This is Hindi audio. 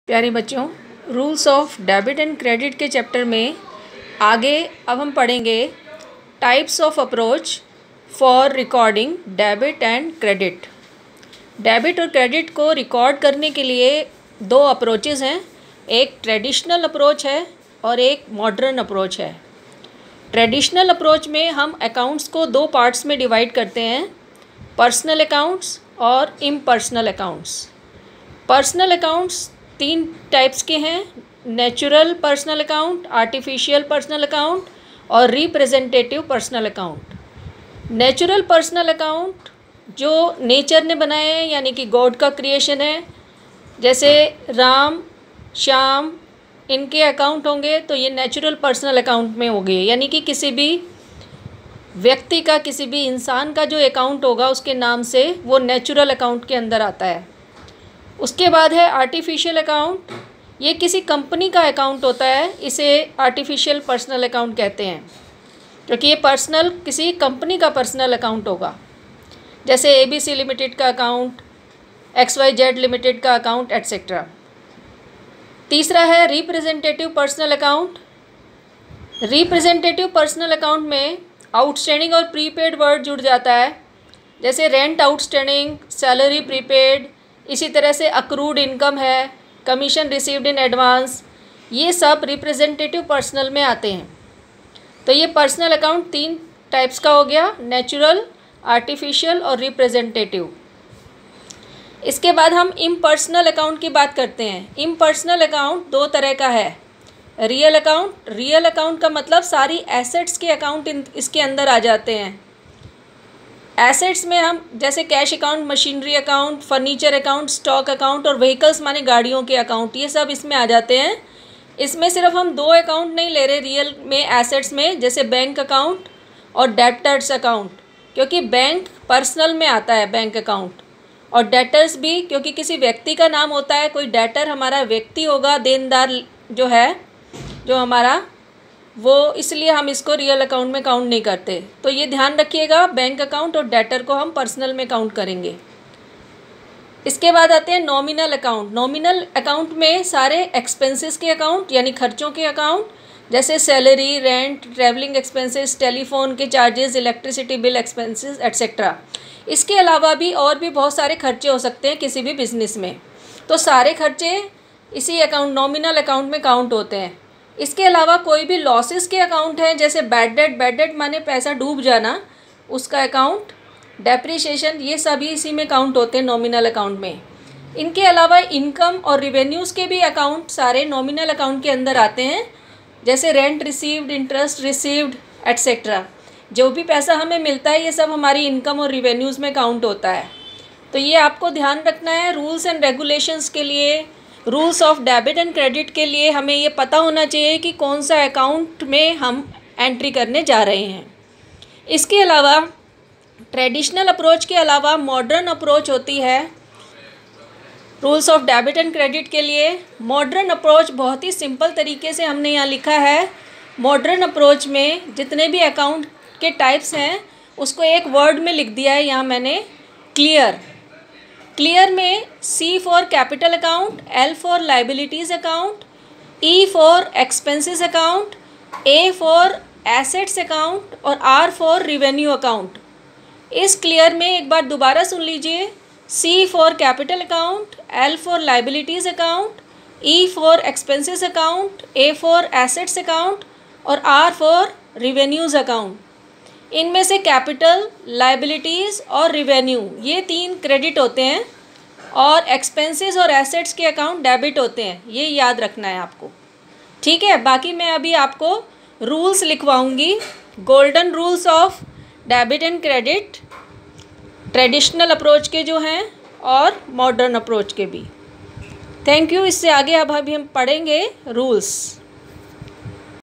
प्यारे बच्चों, rules of debit and credit के चैप्टर में आगे अब हम पढ़ेंगे types of approach for recording debit and credit. Debit और क्रेडिट को रिकॉर्ड करने के लिए दो अप्रोचेज़ हैं, एक ट्रेडिशनल अप्रोच है और एक मॉडर्न अप्रोच है। ट्रेडिशनल अप्रोच में हम अकाउंट्स को दो पार्ट्स में डिवाइड करते हैं, पर्सनल अकाउंट्स और इम्पर्सनल अकाउंट्स। पर्सनल अकाउंट्स तीन टाइप्स के हैं, natural personal account, artificial personal account और representative personal account. Natural personal account जो नेचर ने बनाए हैं, यानी कि गॉड का क्रिएशन है, जैसे राम, श्याम, इनके अकाउंट होंगे तो ये नेचुरल पर्सनल अकाउंट में होंगे, यानी कि किसी भी व्यक्ति का, किसी भी इंसान का जो अकाउंट होगा उसके नाम से वो नेचुरल अकाउंट के अंदर आता है। उसके बाद है आर्टिफिशियल अकाउंट, ये किसी कंपनी का अकाउंट होता है, इसे आर्टिफिशियल पर्सनल अकाउंट कहते हैं, क्योंकि ये पर्सनल किसी कंपनी का पर्सनल अकाउंट होगा, जैसे ABC लिमिटेड का अकाउंट, XYZ लिमिटेड का अकाउंट एट्सेट्रा। तीसरा है representative personal account. Representative personal account में आउटस्टैंडिंग और प्रीपेड वर्ड जुड़ जाता है, जैसे रेंट आउटस्टैंडिंग, सैलरी प्रीपेड, इसी तरह से अक्रूड इनकम है, कमीशन रिसीव्ड इन एडवांस, ये सब रिप्रेजेंटेटिव पर्सनल में आते हैं। तो ये पर्सनल अकाउंट तीन टाइप्स का हो गया, नेचुरल, आर्टिफिशियल और रिप्रेजेंटेटिव। इसके बाद हम इम्पर्सनल अकाउंट की बात करते हैं। इम्पर्सनल अकाउंट दो तरह का है, रियल अकाउंट। रियल अकाउंट का मतलब सारी एसेट्स के अकाउंट इसके अंदर आ जाते हैं। एसेट्स में हम जैसे cash account, machinery account, furniture account, stock account और व्हीकल्स माने गाड़ियों के अकाउंट, ये सब इसमें आ जाते हैं। इसमें सिर्फ हम दो अकाउंट नहीं ले रहे रियल में, एसेट्स में, जैसे बैंक अकाउंट और डेटर्स अकाउंट, क्योंकि बैंक पर्सनल में आता है बैंक अकाउंट, और डेटर्स भी क्योंकि किसी व्यक्ति का नाम होता है, कोई डेटर हमारा व्यक्ति होगा, देनदार जो है जो हमारा, वो इसलिए हम इसको रियल अकाउंट में काउंट नहीं करते। तो ये ध्यान रखिएगा, बैंक अकाउंट और डेटर को हम पर्सनल में काउंट करेंगे। इसके बाद आते हैं नॉमिनल अकाउंट। नॉमिनल अकाउंट में सारे एक्सपेंसेस के अकाउंट, यानी खर्चों के अकाउंट, जैसे salary, rent, travelling expenses, telephone के charges, electricity bill expenses etcetera. इसके अलावा भी और भी बहुत सारे खर्चे हो सकते हैं किसी भी बिजनेस में, तो सारे खर्चे इसी अकाउंट, नॉमिनल अकाउंट में काउंट होते हैं। इसके अलावा कोई भी लॉसेस के अकाउंट हैं, जैसे बैड डेट माने पैसा डूब जाना, उसका अकाउंट, डेप्रिसिएशन, ये सभी इसी में काउंट होते हैं नॉमिनल अकाउंट में। इनके अलावा इनकम और रिवेन्यूज़ के भी अकाउंट सारे नॉमिनल अकाउंट के अंदर आते हैं, जैसे rent received, interest received etcetera. जो भी पैसा हमें मिलता है ये सब हमारी इनकम और रिवेन्यूज़ में काउंट होता है। तो ये आपको ध्यान रखना है। रूल्स एंड रेगुलेशंस के लिए, rules of debit and credit के लिए हमें ये पता होना चाहिए कि कौन सा अकाउंट में हम एंट्री करने जा रहे हैं। इसके अलावा ट्रेडिशनल अप्रोच के अलावा मॉडर्न अप्रोच होती है rules of debit and credit के लिए। मॉडर्न अप्रोच बहुत ही सिंपल तरीके से हमने यहाँ लिखा है। मॉडर्न अप्रोच में जितने भी अकाउंट के टाइप्स हैं उसको एक वर्ड में लिख दिया है यहाँ मैंने, क्लियर। क्लियर में C for capital account, L for liabilities account, E for expenses account, A for assets account और R फॉर रिवेन्यू अकाउंट। इस क्लियर में एक बार दोबारा सुन लीजिए, C for capital account, L for liabilities account, E for expenses account, A for assets account और R फॉर रिवेन्यूज़ अकाउंट। इनमें से कैपिटल, लाइबिलिटीज़ और रिवेन्यू ये तीन क्रेडिट होते हैं, और एक्सपेंसेस और एसेट्स के अकाउंट डेबिट होते हैं, ये याद रखना है आपको, ठीक है। बाकी मैं अभी आपको रूल्स लिखवाऊंगी, golden rules of debit and credit, traditional approach के जो हैं और मॉडर्न अप्रोच के भी। Thank you. इससे आगे अब अभी हम पढ़ेंगे रूल्स।